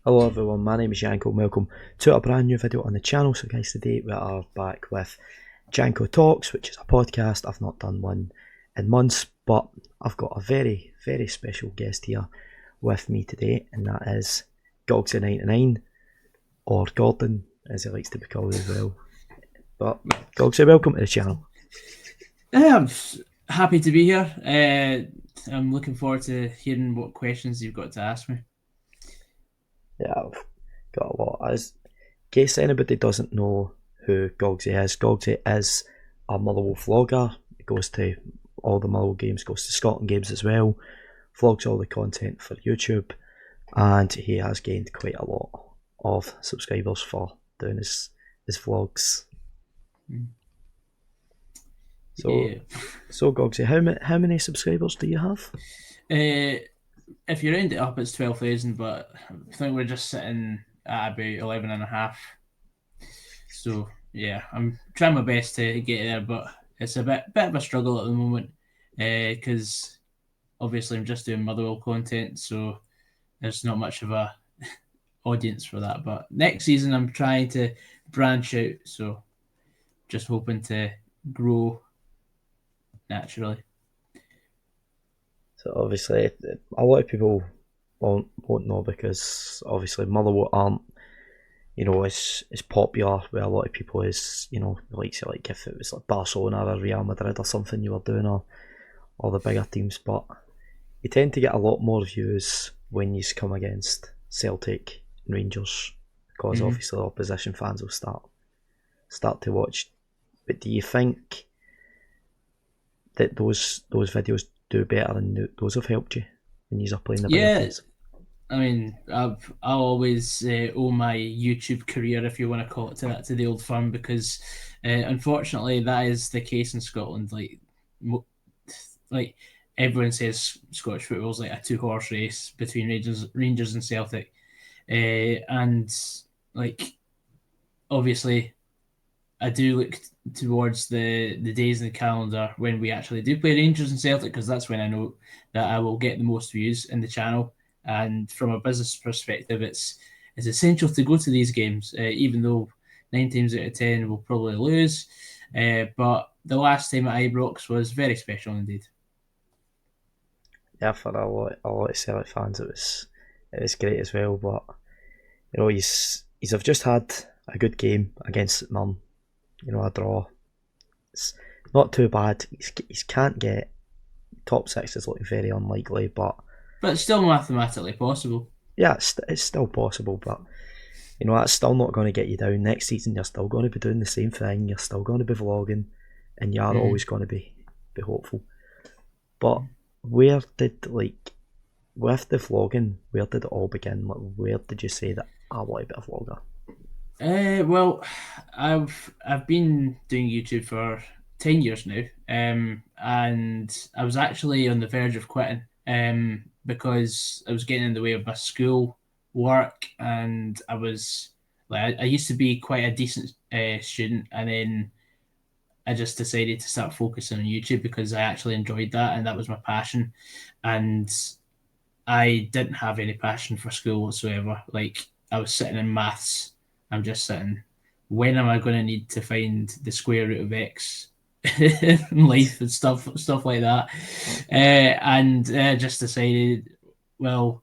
Hello everyone, my name is Janko and welcome to a brand new video on the channel. So guys, today we are back with Janko Talks, which is a podcast. I've not done one in months, but I've got a very, very special guest here with me today, and that is GOGGSY99, or Gordon as he likes to be called as well. But GOGGSY, welcome to the channel. I'm happy to be here. I'm looking forward to hearing what questions you've got to ask me. Yeah, I've got a lot. As in case anybody doesn't know who GOGGSY is a Motherwell vlogger. He goes to all the Motherwell games, goes to Scotland games as well, vlogs all the content for YouTube, and he has gained quite a lot of subscribers for doing his vlogs. Yeah. So GOGGSY, how many subscribers do you have? If you round it up, it's 12,000, but I think we're just sitting at about 11 and a half. So yeah, I'm trying my best to get there, but it's a bit of a struggle at the moment because obviously I'm just doing Motherwell content, so there's not much of a audience for that. But next season, I'm trying to branch out, so just hoping to grow naturally. So obviously, a lot of people won't know because obviously Motherwell aren't, as popular with a lot of people as, like if it was like Barcelona or Real Madrid or something you were doing, or the bigger teams. But you tend to get a lot more views when you come against Celtic and Rangers because obviously the opposition fans will start to watch. But do you think that those videos do better and those have helped you when you're playing the bigger Yeah, teams? I mean, I'll always owe my YouTube career, if you want to call it, to the old firm, because unfortunately that is the case in Scotland. Like everyone says, Scottish football is like a two-horse race between Rangers and Celtic, and like obviously I do look towards the days in the calendar when we actually do play Rangers and Celtic, because that's when I know that I will get the most views in the channel. And from a business perspective, it's essential to go to these games, even though 9 times out of 10 we'll probably lose. But the last time at Ibrox was very special indeed. Yeah, for a lot of Celtic fans, it was great as well. But he's have just had a good game against St Mirren. A draw. It's not too bad. He's can't get top six is looking very unlikely, but But it's still mathematically possible. yeah, it's still possible. But that's still not going to get you down. Next season, you're still going to be doing the same thing. You're still going to be vlogging, and you're always going to be hopeful. But where did with the vlogging, where did it all begin? Like, where did you say that I want to be a vlogger? Well, I've been doing YouTube for 10 years now, and I was actually on the verge of quitting, because I was getting in the way of my school work, and I was I used to be quite a decent student, and then I just decided to start focusing on YouTube because I actually enjoyed that, and that was my passion, and I didn't have any passion for school whatsoever. Like I was sitting in maths, I'm just sitting. When am I going to need to find the square root of x in life and stuff like that? And just decided, well,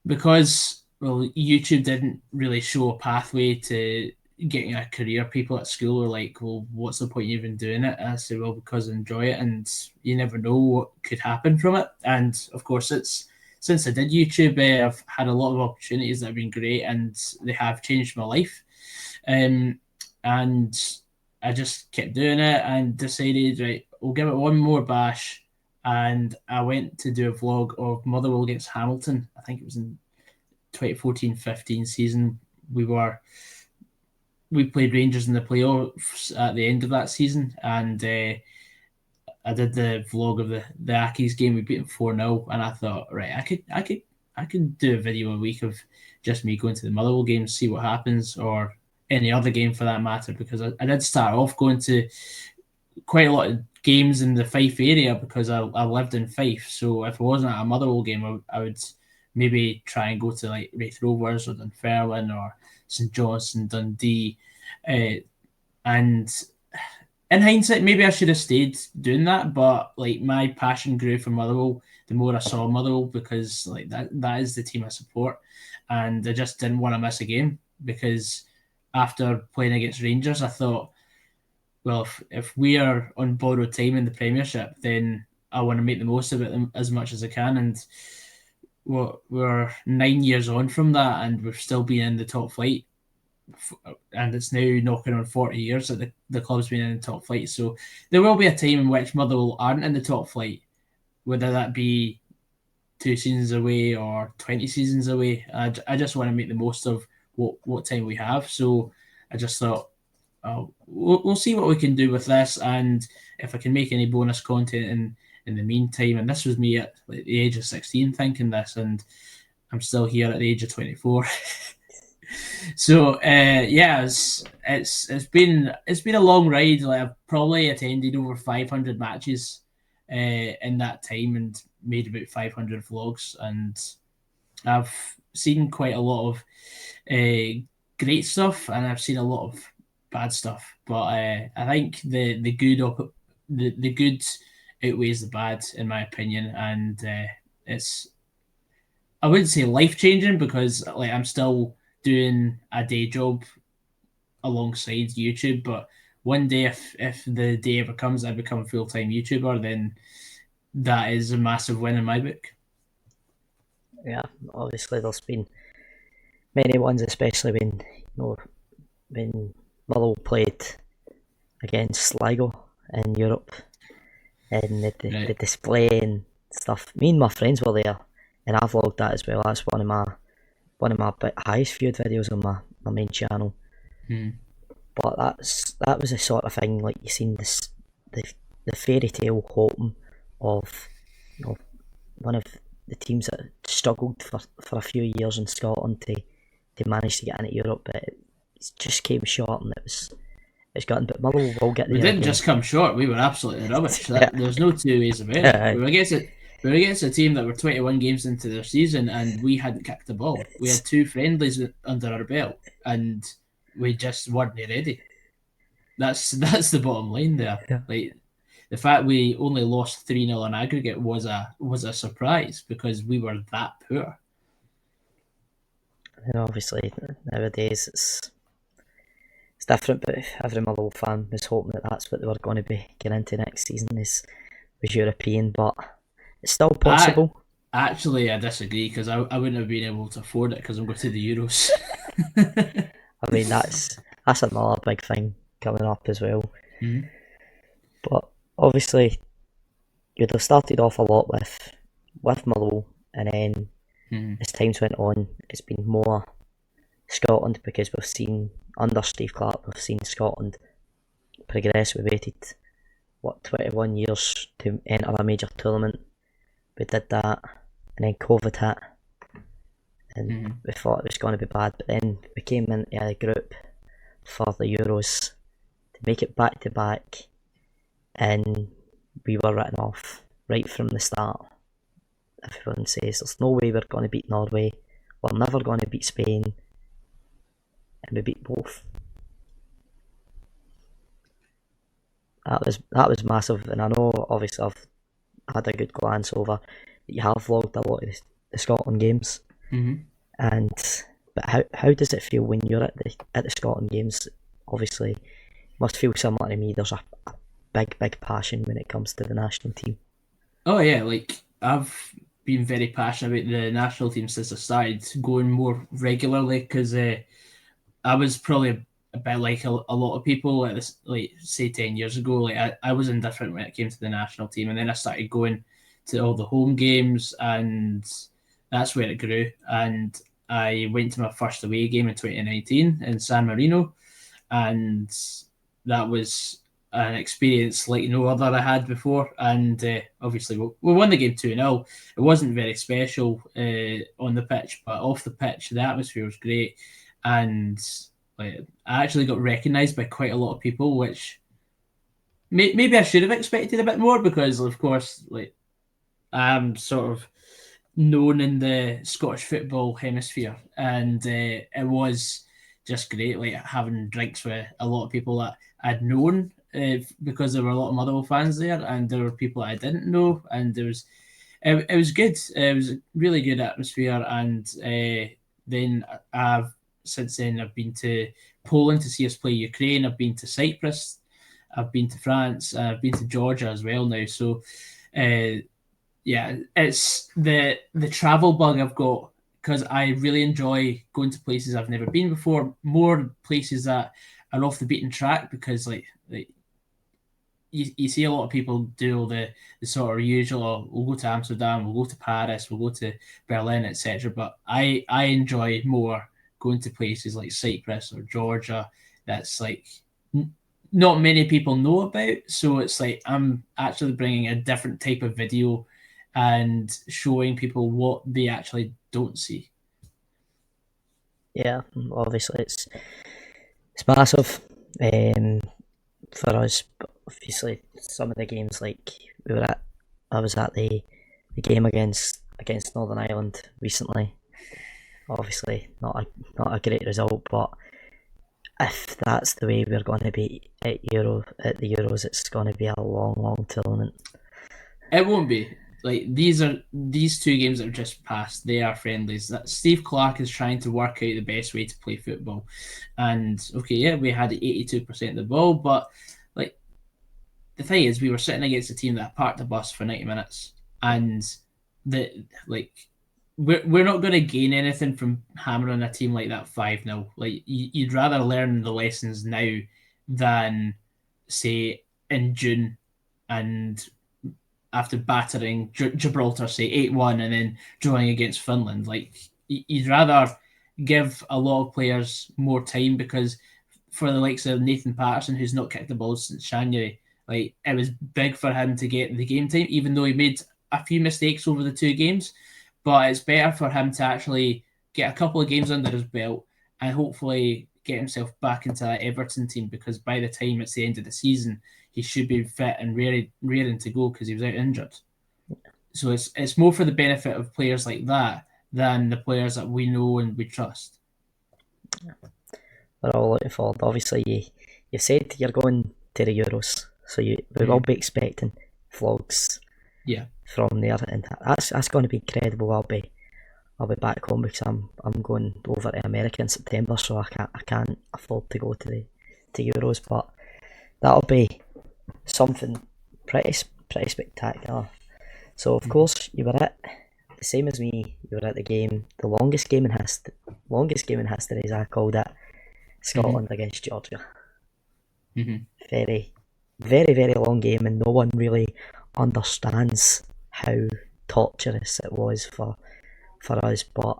because YouTube didn't really show a pathway to getting a career. People at school were like, well, what's the point of even doing it? And I said, well, because I enjoy it, and you never know what could happen from it. And of course, it's since I did YouTube, I've had a lot of opportunities that have been great, and they have changed my life. And I just kept doing it and decided, right, we'll give it one more bash. And I went to do a vlog of Motherwell against Hamilton. I think it was in 2014-15 season. We played Rangers in the playoffs at the end of that season, and I did the vlog of the Accies game. We beat them 4-0, and I thought, right, I could do a video a week of just me going to the Motherwell games, see what happens, or any other game for that matter, because I did start off going to quite a lot of games in the Fife area because I lived in Fife. So if I wasn't at a Motherwell game, I would maybe try and go to like Wraith Rovers or Dunfermline or St Johnstone, Dundee, uh, and in hindsight, maybe I should have stayed doing that, but like my passion grew for Motherwell the more I saw Motherwell because like that is the team I support, and I just didn't want to miss a game because after playing against Rangers, I thought, well, if we are on borrowed time in the Premiership, then I want to make the most of it as much as I can, and we're 9 years on from that, and we've still been in the top flight and it's now knocking on 40 years that the club's been in the top flight. So there will be a time in which Motherwell aren't in the top flight, whether that be 2 seasons away or 20 seasons away. I just want to make the most of what time we have. So I just thought, we'll see what we can do with this, and if I can make any bonus content in the meantime. And this was me at like, the age of 16 thinking this, and I'm still here at the age of 24. So yeah, it's been a long ride. Like I've probably attended over 500 matches in that time and made about 500 vlogs, and I've seen quite a lot of great stuff, and I've seen a lot of bad stuff. But I think the good outweighs the bad in my opinion, and it's I wouldn't say life changing because like I'm still doing a day job alongside YouTube, but one day if the day ever comes I become a full time YouTuber, then that is a massive win in my book. Yeah, obviously there's been many ones, especially when Motherwell played against Sligo in Europe, and the Right. display and stuff. Me and my friends were there, and I vlogged that as well. That's one of my highest viewed videos on my main channel. Hmm. But that was the sort of thing like you seen the the fairy tale hoping of one of the teams that struggled for a few years in Scotland to manage to get into Europe, but it just came short, and it's gotten. But Motherwell will get We there didn't again. just come short, we were absolutely rubbish. Yeah, There's no two ways about it. We were against a team that were 21 games into their season and we hadn't kicked the ball. We had two friendlies under our belt and we just weren't ready. That's the bottom line there. yeah. Like the fact we only lost 3-0 on aggregate was a surprise because we were that poor. And obviously nowadays it's different, but every Motherwell fan was hoping that that's what they were going to be getting into next season was European, but it's still I possible. Actually I disagree because I wouldn't have been able to afford it because I'm going to the Euros. I mean that's another big thing coming up as well. Mhm. But obviously you'd have started off a lot with Motherwell, and then Mhm. as times went on, it's been more Scotland because we've seen under Steve Clarke, we've seen Scotland progress. We waited 21 years to enter a major tournament. We did that, and then COVID hit, and Mhm. we thought it was going to be bad. But then we came into a group for the Euros to make it back to back, and we were written off right from the start. Everyone says there's no way we're going to beat Norway, we're never going to beat Spain, and we beat both. That was massive, and I know obviously I've had a good glance over. You have vlogged a lot of the Scotland games, Mhm. and but how does it feel when you're at the Scotland games? Obviously, it must feel similar to me. There's a big passion when it comes to the national team. Oh yeah, like I've been very passionate about the national team since I started going more regularly because I was probably a bit like a lot of people at this, like say 10 years ago. Like I was indifferent when it came to the national team, and then I started going to all the home games, and that's where it grew. And I went to my first away game in 2019 in San Marino, and that was an experience like no other I had before. And obviously, we won the game 2-0. It wasn't very special on the pitch, but off the pitch, the atmosphere was great. And like, I actually got recognised by quite a lot of people, which maybe I should have expected a bit more because, of course, like I'm sort of known in the Scottish football hemisphere, and it was just great, like having drinks with a lot of people that I'd known, because there were a lot of Motherwell fans there, and there were people I didn't know, and it was good. It was a really good atmosphere, and then I've since then I've been to Poland to see us play Ukraine. I've been to Cyprus. I've been to France. I've been to Georgia as well now. So uh, yeah, it's the travel bug I've got because I really enjoy going to places I've never been before, more places that are off the beaten track because like you see a lot of people do all the sort of usual, "Oh, we'll go to Amsterdam, we'll go to Paris, we'll go to Berlin, etc. But I enjoy more going to places like Cyprus or Georgia that's like not many people know about. So it's like I'm actually bringing a different type of video and showing people what they actually don't see. Yeah, obviously it's massive for us. But obviously, some of the games like we were at, I was at the game against Northern Ireland recently. Obviously, not a great result, but if that's the way we're going to be at the Euros, it's going to be a long tournament. It won't be. Like these two games that have just passed, they are friendlies. That Steve Clark is trying to work out the best way to play football. And okay, yeah, we had 82% of the ball, but like the thing is we were sitting against a team that parked the bus for 90 minutes and the like we're not going to gain anything from hammering a team like that 5-0. Like you'd rather learn the lessons now than say in June and after battering Gibraltar, say 8-1, and then drawing against Finland. Like, you'd rather give a lot of players more time because for the likes of Nathan Patterson, who's not kicked the ball since January, like, it was big for him to get the game time, even though he made a few mistakes over the two games. But it's better for him to actually get a couple of games under his belt and hopefully get himself back into that Everton team because by the time it's the end of the season, he should be fit and raring to go because he was out injured. So it's more for the benefit of players like that than the players that we know and we trust. We're all looking forward. Obviously, you said you're going to the Euros, so we will Mm. be expecting vlogs Yeah. from there, and that's going to be incredible. I'll be back home because I'm going over to America in September, so I can't afford to go to Euros, but that'll be something pretty spectacular. So of Mm-hmm. course you were at the same as me. You were at the game, the longest game in history, as I called it, Mm-hmm. Scotland against Georgia. Mm-hmm. Very, very long game, and no one really understands how torturous it was for us. But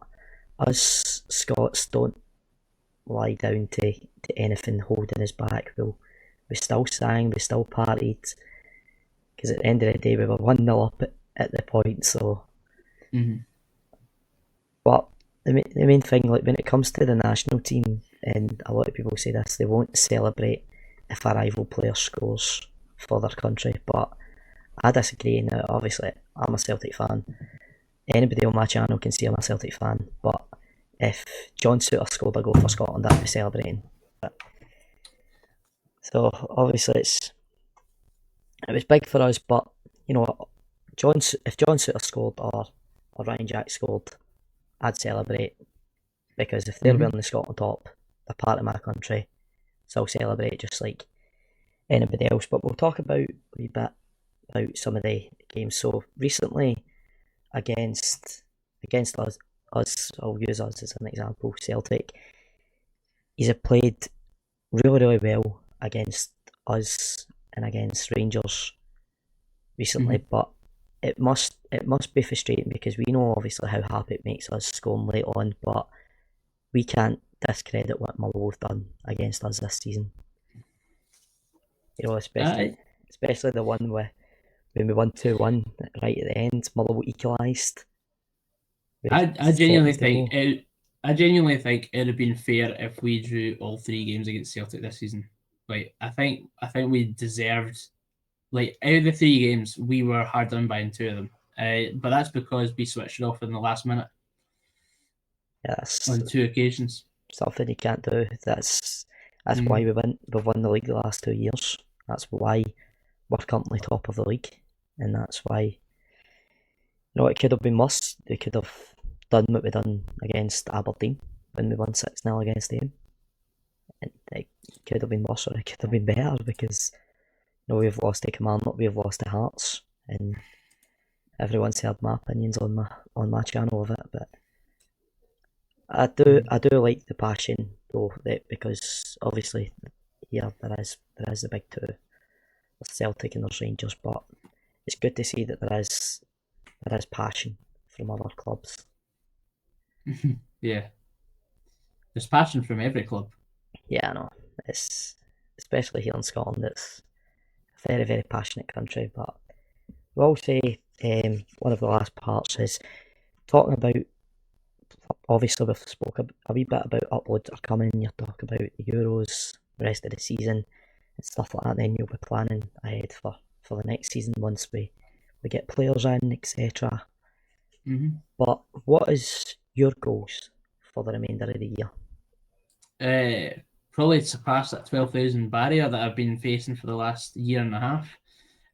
us Scots don't lie down to anything holding us back. We still sang, we still partied, because at the end of the day we were 1-0 up at the point. So, Mm-hmm. but the main thing, like when it comes to the national team, and a lot of people say this, they won't celebrate if a rival player scores for their country. But I disagree. Now, obviously, I'm a Celtic fan. Anybody on my channel can see I'm a Celtic fan. But if John Souttar scored a goal for Scotland, I'd be celebrating. So obviously, it was big for us. But you know, if John Souttar scored or Ryan Jack scored, I'd celebrate because if they're Mm-hmm. wearing the Scotland top, they're part of my country, so I'll celebrate just like anybody else. But we'll talk about a wee bit about some of the games. So recently against us, I'll use us as an example. Celtic, he's played really well against us and against Rangers recently, Mm-hmm. but it must be frustrating because we know obviously how happy it makes us scoring late on, but we can't discredit what Motherwell have done against us this season. You know, I especially the one when we won 2-1 right at the end, Motherwell equalised with I genuinely seconds to think go. it. I genuinely think it'd have been fair if we drew all three games against Celtic this season. Like I think we deserved like out of the three games we were hard done by in two of them, but that's because we switched it off in the last minute Yeah, that's on 2 occasions. something you can't do. That's why Mm. we've won the league the last 2 years. That's why we're currently top of the league, and that's why it could have been worse. They could have done what we done against Aberdeen when we won 6-0 against them. And it could have been worse or it could have been better because we've lost to Kilmarnock, we've lost to Hearts, and everyone's heard my opinions on my channel of it. But I do like the passion though, because obviously there is the big two, there's Celtic and there's Rangers, but it's good to see that there is passion from other clubs. Yeah, there's passion from every club. Yeah, I know. It's especially here in Scotland. It's a very, very passionate country. But we'll say one of the last parts is talking about. Obviously, we've spoke a wee bit about uploads that are coming. You talk about the Euros, the rest of the season, and stuff like that. Then you'll be planning ahead for the next season once we get players in, etc. Mm-hmm. But what is your goals for the remainder of the year? Probably surpass that 12,000 barrier that I've been facing for the last year and a half.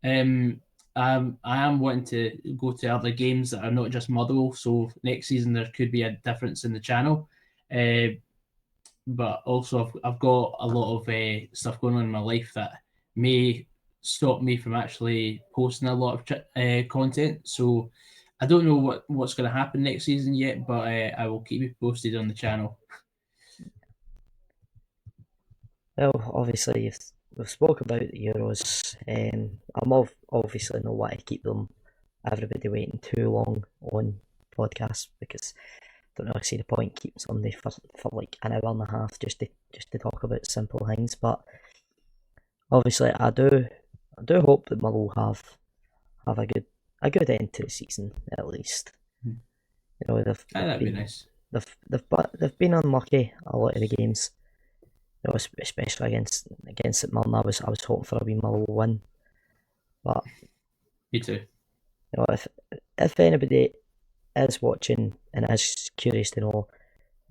I am wanting to go to other games that are not just Motherwell, so next season there could be a difference in the channel. But also I've got a lot of stuff going on in my life that may stop me from actually posting a lot of content. So I don't know what's going to happen next season yet, but I will keep you posted on the channel. Well, obviously, we've spoke about the Euros. I'm obviously not want to keep everybody waiting too long on podcasts because I don't really see the point keeping somebody for like an hour and a half just to talk about simple things. But obviously, I do hope that Mull will have a good end to the season at least. They've That'd be nice. they've been unlucky a lot of the games. Especially against St Mirren, I was hoping for a wee Millwall win. But Me too. if anybody is watching and is curious to know,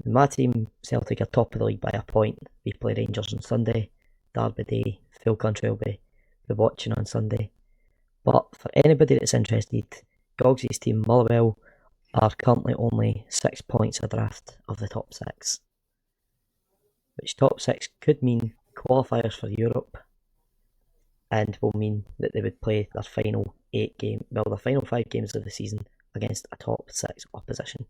my team Celtic are top of the league by a point. We play Rangers on Sunday, Derby Day. Full country will be watching on Sunday. But for anybody that's interested, Goggsy's team Motherwell are currently only 6 points adrift of the top six, which top six could mean qualifiers for Europe, and will mean that they would play their final their final 5 games of the season against a top six opposition.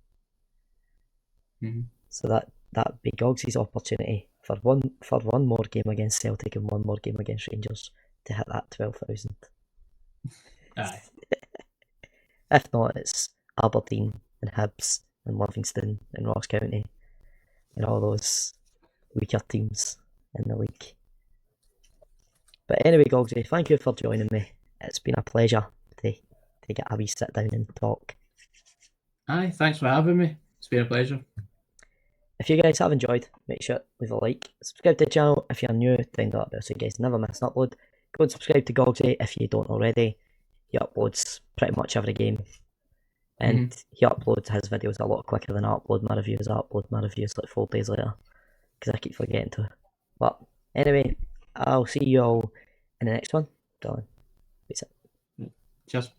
Mm-hmm. So that be Goggsy's opportunity for one more game against Celtic and one more game against Rangers to hit that 12,000. Aye. If not, it's Aberdeen and Hibs and Livingston and Ross County and all those weaker teams in the league. But anyway, Goggsy, thank you for joining me. It's been a pleasure to get a wee sit down and talk. Aye, thanks for having me. It's been a pleasure. If you guys have enjoyed, make sure to leave a like, subscribe to the channel if you're new, find out about so you guys never miss an upload. Go and subscribe to Goggsy if you don't already. He uploads pretty much every game, and he uploads his videos a lot quicker than I upload my reviews. I upload my reviews like 4 days later because I keep forgetting to. But anyway, I'll see you all in the next one. Darling, peace out. Cheers.